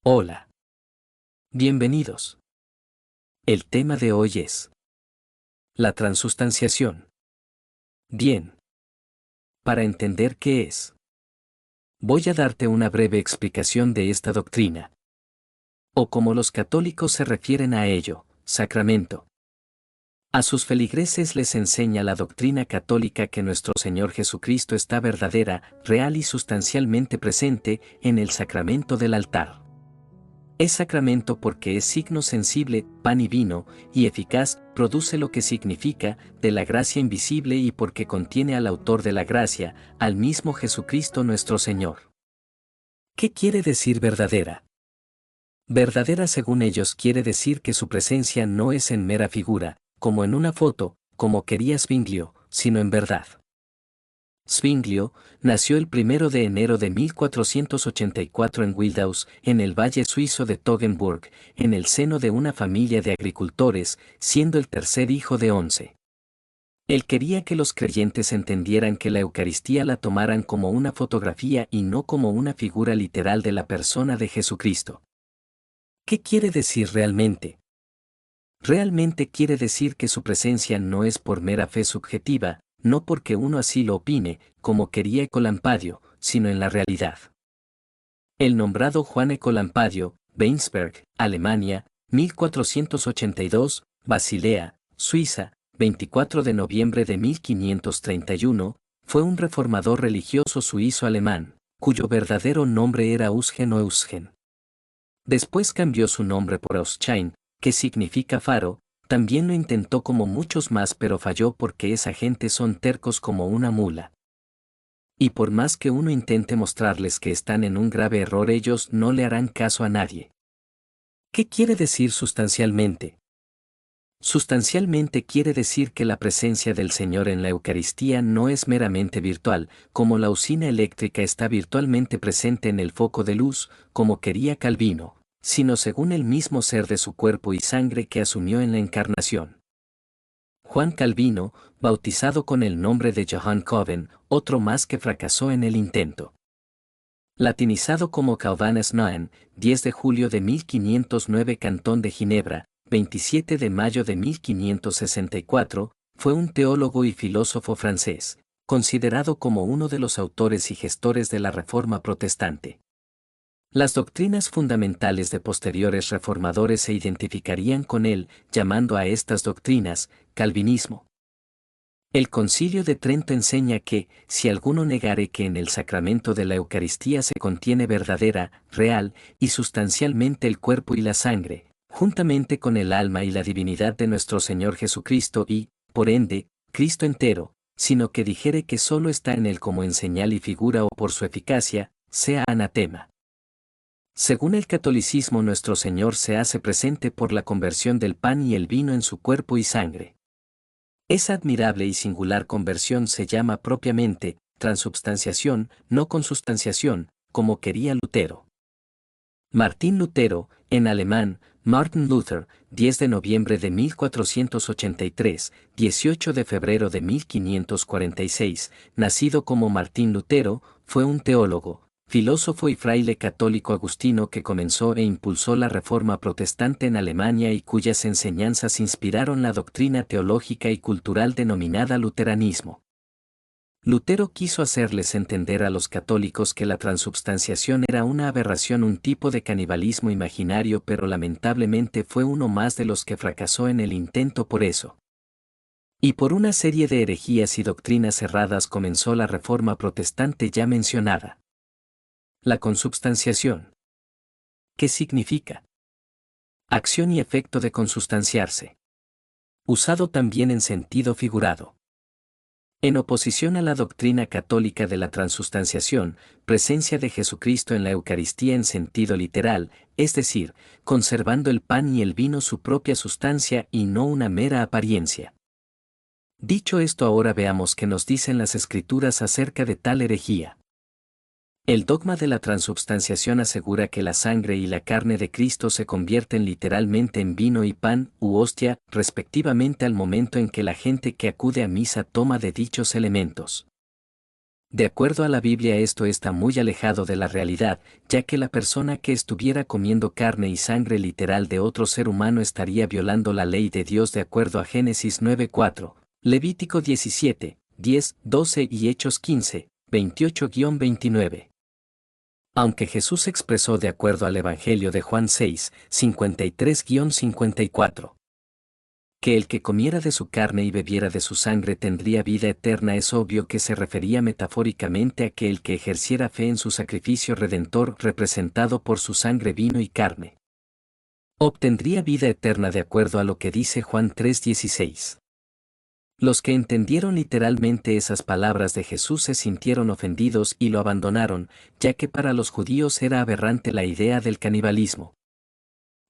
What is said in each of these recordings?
Hola. Bienvenidos. El tema de hoy es la transustanciación. Bien. Para entender qué es, voy a darte una breve explicación de esta doctrina. O como los católicos se refieren a ello, sacramento. A sus feligreses les enseña la doctrina católica que nuestro Señor Jesucristo está verdadera, real y sustancialmente presente en el sacramento del altar. Es sacramento porque es signo sensible, pan y vino, y eficaz, produce lo que significa, de la gracia invisible y porque contiene al autor de la gracia, al mismo Jesucristo nuestro Señor. ¿Qué quiere decir verdadera? Verdadera según ellos quiere decir que su presencia no es en mera figura, como en una foto, como quería Zwinglio, sino en verdad. Zwinglio nació el 1 de enero de 1484 en Wildhaus, en el valle suizo de Toggenburg, en el seno de una familia de agricultores, siendo el tercer hijo de 11. Él quería que los creyentes entendieran que la Eucaristía la tomaran como una fotografía y no como una figura literal de la persona de Jesucristo. ¿Qué quiere decir realmente? Realmente quiere decir que su presencia no es por mera fe subjetiva, no porque uno así lo opine, como quería Ecolampadio, sino en la realidad. El nombrado Juan Ecolampadio, Weinsberg, Alemania, 1482, Basilea, Suiza, 24 de noviembre de 1531, fue un reformador religioso suizo-alemán, cuyo verdadero nombre era Eugen o Eugen. Después cambió su nombre por Ausschein, que significa faro. También lo intentó como muchos más pero falló porque esa gente son tercos como una mula. Y por más que uno intente mostrarles que están en un grave error ellos no le harán caso a nadie. ¿Qué quiere decir sustancialmente? Sustancialmente quiere decir que la presencia del Señor en la Eucaristía no es meramente virtual, como la usina eléctrica está virtualmente presente en el foco de luz, como quería Calvino, sino según el mismo ser de su cuerpo y sangre que asumió en la Encarnación. Juan Calvino, bautizado con el nombre de Johann Coven, otro más que fracasó en el intento. Latinizado como Calvinus Noen, 10 de julio de 1509 Cantón de Ginebra, 27 de mayo de 1564, fue un teólogo y filósofo francés, considerado como uno de los autores y gestores de la Reforma protestante. Las doctrinas fundamentales de posteriores reformadores se identificarían con él, llamando a estas doctrinas calvinismo. El Concilio de Trento enseña que, si alguno negare que en el sacramento de la Eucaristía se contiene verdadera, real y sustancialmente el cuerpo y la sangre, juntamente con el alma y la divinidad de nuestro Señor Jesucristo y, por ende, Cristo entero, sino que dijere que solo está en él como en señal y figura o por su eficacia, sea anatema. Según el catolicismo nuestro Señor se hace presente por la conversión del pan y el vino en su cuerpo y sangre. Esa admirable y singular conversión se llama propiamente transubstanciación, no consubstanciación, como quería Lutero. Martín Lutero, en alemán, Martin Luther, 10 de noviembre de 1483, 18 de febrero de 1546, nacido como Martín Lutero, fue un teólogo, filósofo y fraile católico agustino que comenzó e impulsó la Reforma protestante en Alemania y cuyas enseñanzas inspiraron la doctrina teológica y cultural denominada luteranismo. Lutero quiso hacerles entender a los católicos que la transubstanciación era una aberración, un tipo de canibalismo imaginario, pero lamentablemente fue uno más de los que fracasó en el intento por eso. Y por una serie de herejías y doctrinas erradas comenzó la Reforma protestante ya mencionada. La consubstanciación. ¿Qué significa? Acción y efecto de consubstanciarse. Usado también en sentido figurado. En oposición a la doctrina católica de la transustanciación, presencia de Jesucristo en la Eucaristía en sentido literal, es decir, conservando el pan y el vino su propia sustancia y no una mera apariencia. Dicho esto, ahora veamos qué nos dicen las Escrituras acerca de tal herejía. El dogma de la transubstanciación asegura que la sangre y la carne de Cristo se convierten literalmente en vino y pan u hostia, respectivamente al momento en que la gente que acude a misa toma de dichos elementos. De acuerdo a la Biblia, esto está muy alejado de la realidad, ya que la persona que estuviera comiendo carne y sangre literal de otro ser humano estaría violando la ley de Dios de acuerdo a Génesis 9:4, Levítico 17, 10, 12 y Hechos 15, 28-29. Aunque Jesús expresó de acuerdo al Evangelio de Juan 6, 53-54, que el que comiera de su carne y bebiera de su sangre tendría vida eterna, es obvio que se refería metafóricamente a que el que ejerciera fe en su sacrificio redentor representado por su sangre, vino y carne, obtendría vida eterna de acuerdo a lo que dice Juan 3:16. Los que entendieron literalmente esas palabras de Jesús se sintieron ofendidos y lo abandonaron, ya que para los judíos era aberrante la idea del canibalismo,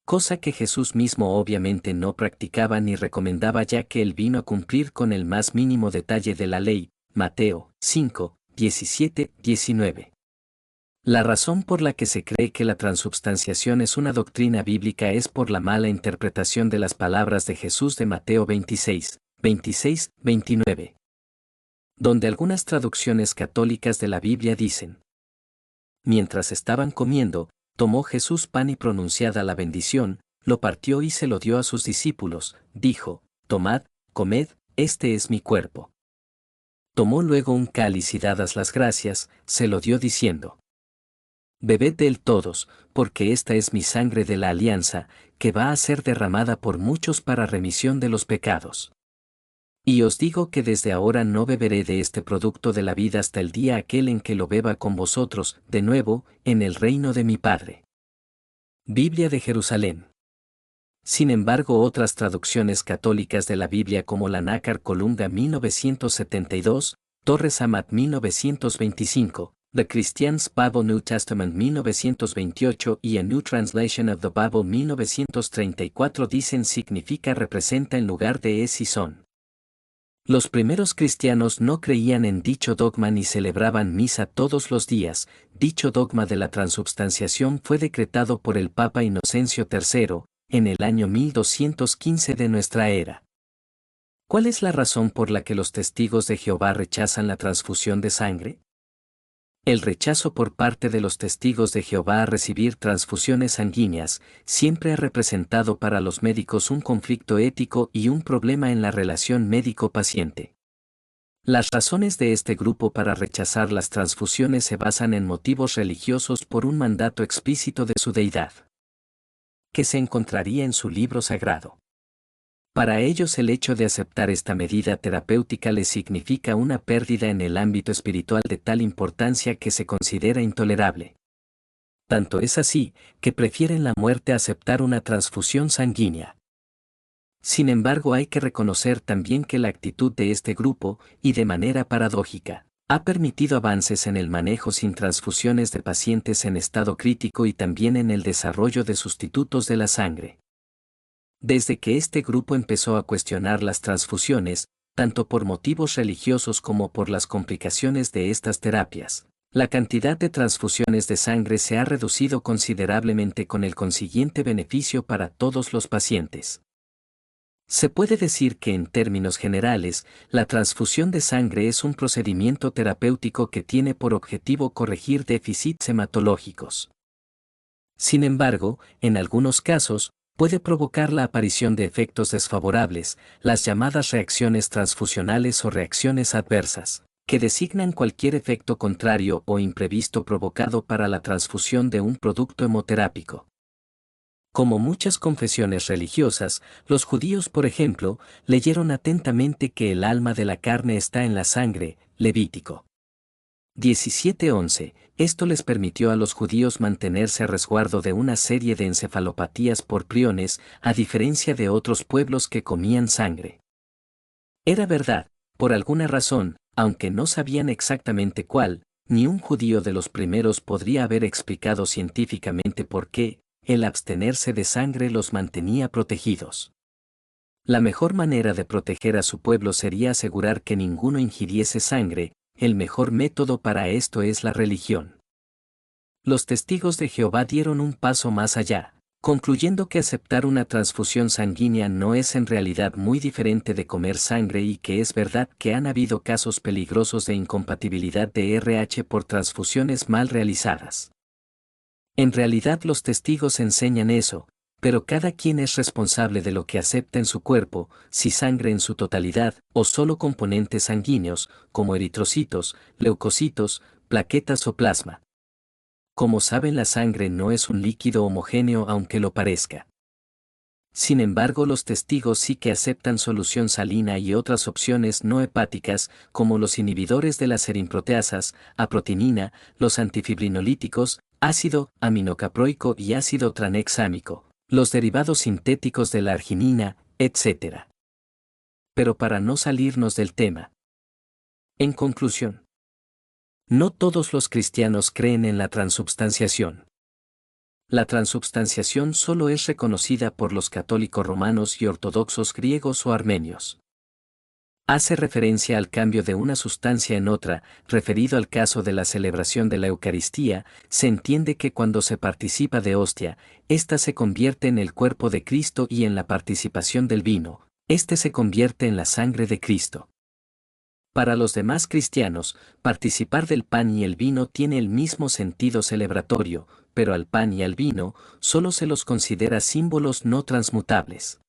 cosa que Jesús mismo obviamente no practicaba ni recomendaba, ya que él vino a cumplir con el más mínimo detalle de la ley, Mateo 5, 17, 19. La razón por la que se cree que la transubstanciación es una doctrina bíblica es por la mala interpretación de las palabras de Jesús de Mateo 26, 26, 29. Donde algunas traducciones católicas de la Biblia dicen: mientras estaban comiendo, tomó Jesús pan y pronunciada la bendición, lo partió y se lo dio a sus discípulos, dijo: tomad, comed, este es mi cuerpo. Tomó luego un cáliz y dadas las gracias, se lo dio diciendo: bebed de él todos, porque esta es mi sangre de la alianza, que va a ser derramada por muchos para remisión de los pecados. Y os digo que desde ahora no beberé de este producto de la vida hasta el día aquel en que lo beba con vosotros, de nuevo, en el reino de mi Padre. Biblia de Jerusalén. Sin embargo, otras traducciones católicas de la Biblia como la Nácar Colunga 1972, Torres Amat 1925, The Christian's Bible New Testament 1928 y A New Translation of the Bible 1934 dicen significa representa en lugar de es y son. Los primeros cristianos no creían en dicho dogma ni celebraban misa todos los días. Dicho dogma de la transubstanciación fue decretado por el Papa Inocencio III, en el año 1215 de nuestra era. ¿Cuál es la razón por la que los testigos de Jehová rechazan la transfusión de sangre? El rechazo por parte de los testigos de Jehová a recibir transfusiones sanguíneas siempre ha representado para los médicos un conflicto ético y un problema en la relación médico-paciente. Las razones de este grupo para rechazar las transfusiones se basan en motivos religiosos por un mandato explícito de su deidad, que se encontraría en su libro sagrado. Para ellos el hecho de aceptar esta medida terapéutica les significa una pérdida en el ámbito espiritual de tal importancia que se considera intolerable. Tanto es así, que prefieren la muerte a aceptar una transfusión sanguínea. Sin embargo, hay que reconocer también que la actitud de este grupo, y de manera paradójica, ha permitido avances en el manejo sin transfusiones de pacientes en estado crítico y también en el desarrollo de sustitutos de la sangre. Desde que este grupo empezó a cuestionar las transfusiones, tanto por motivos religiosos como por las complicaciones de estas terapias, la cantidad de transfusiones de sangre se ha reducido considerablemente con el consiguiente beneficio para todos los pacientes. Se puede decir que en términos generales, la transfusión de sangre es un procedimiento terapéutico que tiene por objetivo corregir déficits hematológicos. Sin embargo, en algunos casos, puede provocar la aparición de efectos desfavorables, las llamadas reacciones transfusionales o reacciones adversas, que designan cualquier efecto contrario o imprevisto provocado para la transfusión de un producto hemoterápico. Como muchas confesiones religiosas, los judíos, por ejemplo, leyeron atentamente que el alma de la carne está en la sangre, Levítico 17:11. Esto les permitió a los judíos mantenerse a resguardo de una serie de encefalopatías por priones, a diferencia de otros pueblos que comían sangre. Era verdad, por alguna razón, aunque no sabían exactamente cuál, ni un judío de los primeros podría haber explicado científicamente por qué, el abstenerse de sangre los mantenía protegidos. La mejor manera de proteger a su pueblo sería asegurar que ninguno ingiriese sangre. El mejor método para esto es la religión. Los testigos de Jehová dieron un paso más allá. concluyendo que aceptar una transfusión sanguínea no es en realidad muy diferente de comer sangre y que es verdad que han habido casos peligrosos de incompatibilidad de RH por transfusiones mal realizadas. En realidad los testigos enseñan eso, pero cada quien es responsable de lo que acepta en su cuerpo, si sangre en su totalidad o solo componentes sanguíneos, como eritrocitos, leucocitos, plaquetas o plasma. Como saben, la sangre no es un líquido homogéneo aunque lo parezca. Sin embargo, los testigos sí que aceptan solución salina y otras opciones no hepáticas, como los inhibidores de las erinproteasas, aprotinina, los antifibrinolíticos, ácido aminocaproico y ácido tranexámico, los derivados sintéticos de la arginina, etc. Pero para no salirnos del tema. En conclusión, no todos los cristianos creen en la transubstanciación. La transubstanciación solo es reconocida por los católicos romanos y ortodoxos griegos o armenios. Hace referencia al cambio de una sustancia en otra, referido al caso de la celebración de la Eucaristía, se entiende que cuando se participa de hostia, ésta se convierte en el cuerpo de Cristo y en la participación del vino, éste se convierte en la sangre de Cristo. Para los demás cristianos, participar del pan y el vino tiene el mismo sentido celebratorio, pero al pan y al vino solo se los considera símbolos no transmutables.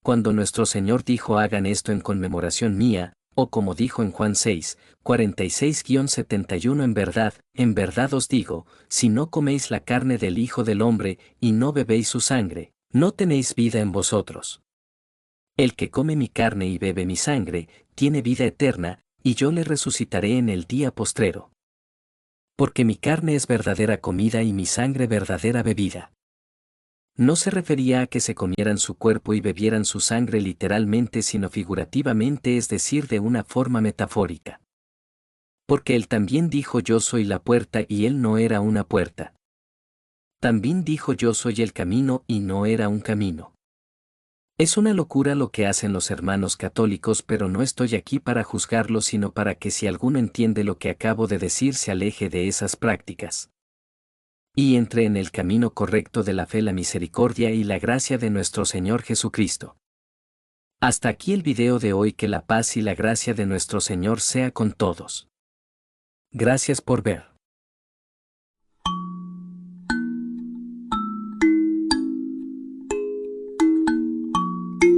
Cuando nuestro Señor dijo hagan esto en conmemoración mía, o como dijo en Juan 6, 46-71 en verdad os digo, si no coméis la carne del Hijo del Hombre y no bebéis su sangre, no tenéis vida en vosotros. El que come mi carne y bebe mi sangre, tiene vida eterna, y yo le resucitaré en el día postrero. Porque mi carne es verdadera comida y mi sangre verdadera bebida. No se refería a que se comieran su cuerpo y bebieran su sangre literalmente, sino figurativamente, es decir, de una forma metafórica. Porque él también dijo yo soy la puerta y él no era una puerta. También dijo yo soy el camino y no era un camino. Es una locura lo que hacen los hermanos católicos, pero no estoy aquí para juzgarlos, sino para que si alguno entiende lo que acabo de decir se aleje de esas prácticas y entre en el camino correcto de la fe, la misericordia y la gracia de nuestro Señor Jesucristo. Hasta aquí el video de hoy. Que la paz y la gracia de nuestro Señor sea con todos. Gracias por ver.